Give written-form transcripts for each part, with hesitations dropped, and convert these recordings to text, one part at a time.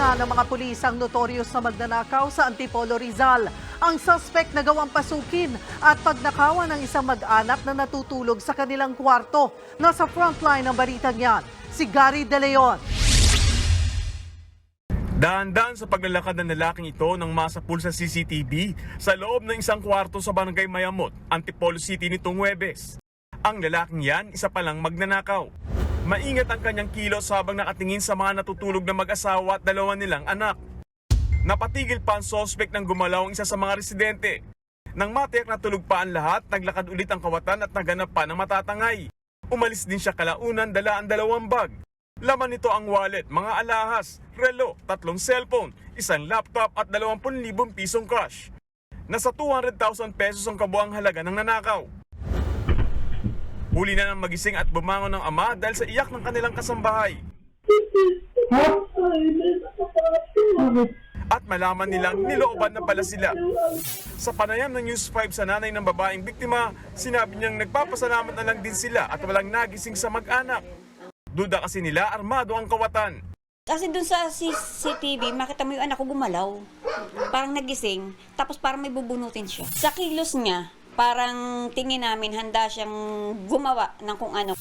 Napuntahan ng mga pulis ang notorious na magnanakaw sa Antipolo, Rizal. Ang suspect na gawang pasukin at pagnakawan ng isang mag-anak na natutulog sa kanilang kwarto. Nasa frontline ng balitang yan, si Gary De Leon. Dahan-dahan sa paglalakad ng lalaking ito nang masapul sa CCTV sa loob ng isang kwarto sa Barangay Mayamot, Antipolo City nitong Huwebes. Ang lalaking yan, isa palang magnanakaw. Maingat ang kanyang kilos habang nakatingin sa mga natutulog na mag-asawa at dalawa nilang anak. Napatigil pa ang sospek nang gumalaw ang isa sa mga residente. Nang matiyak na tulog pa ang lahat, naglakad ulit ang kawatan at naganap pa ng matatangay. Umalis din siya kalaunan, dala ang 2 bag. Laman nito ang wallet, mga alahas, relo, 3 cellphone, 1 laptop at 20,000 pisong cash. Nasa 200,000 pesos ang kabuang halaga ng nanakaw. Huli na ng magising at bumangon ng ama dahil sa iyak ng kanilang kasambahay. At malaman nilang nilooban na pala sila. Sa panayam ng News 5 sa nanay ng babaeng biktima, sinabi niyang nagpapasalamat na lang din sila at walang nagising sa mag-anak. Duda kasi nila armado ang kawatan. Kasi dun sa CCTV, makita mo yung anak ko gumalaw. Parang nagising, tapos parang may bubunutin siya. Sa kilos niya, parang tingin namin handa siyang gumawa ng kung ano.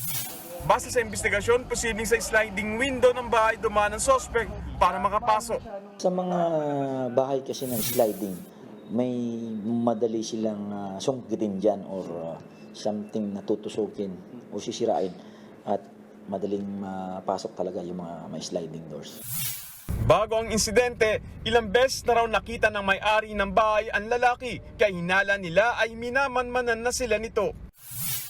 Base sa investigasyon, posibleng sa sliding window ng bahay dumaan ng sospek para makapasok. Sa mga bahay kasi ng sliding, may madali silang sungkitin dyan or something na tutusukin o sisirain at madaling mapasok talaga yung mga may sliding doors. Bago ang insidente, ilang beses na raw nakita ng may-ari ng bahay ang lalaki, kaya hinala nila ay minamanmanan na sila nito.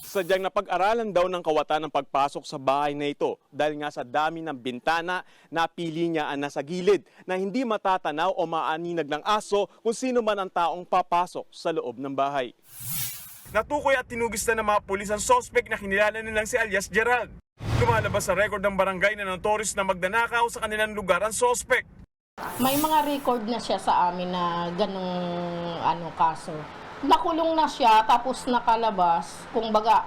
Sadyang napag-aralan daw ng kawatan ng pagpasok sa bahay na ito dahil nga sa dami ng bintana, napili niya ang nasa gilid na hindi matatanaw o maaninag ng aso kung sino man ang taong papasok sa loob ng bahay. Natukoy at tinugis na ng mga pulis ang sospek na kinilala nilang si alias Gerald. Lumalabas sa record ng barangay na notorious na magnanakaw sa kanilang lugar ang sospek. May mga record na siya sa amin na ganong kaso. Nakulong na siya tapos nakalabas, kung baga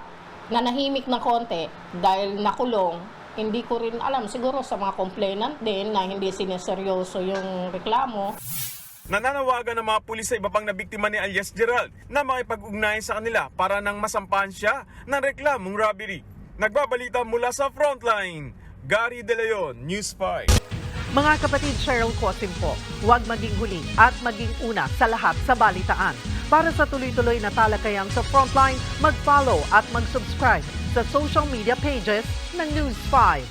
nanahimik na konti dahil nakulong. Hindi ko rin alam, siguro sa mga complainant din na hindi sineseryoso yung reklamo. Nananawagan ng mga pulis sa iba pang nabiktima ni alias Gerald na makipag-ugnayan sa kanila para nang masampahan siya ng reklamong robbery. Nagbabalita mula sa Frontline, Gary De Leon, News 5. Mga kapatid, Cheryl Cosim po, huwag maging huli at maging una sa lahat sa balitaan. Para sa tuloy-tuloy na talakayan sa Frontline, mag-follow at mag-subscribe sa social media pages ng News 5.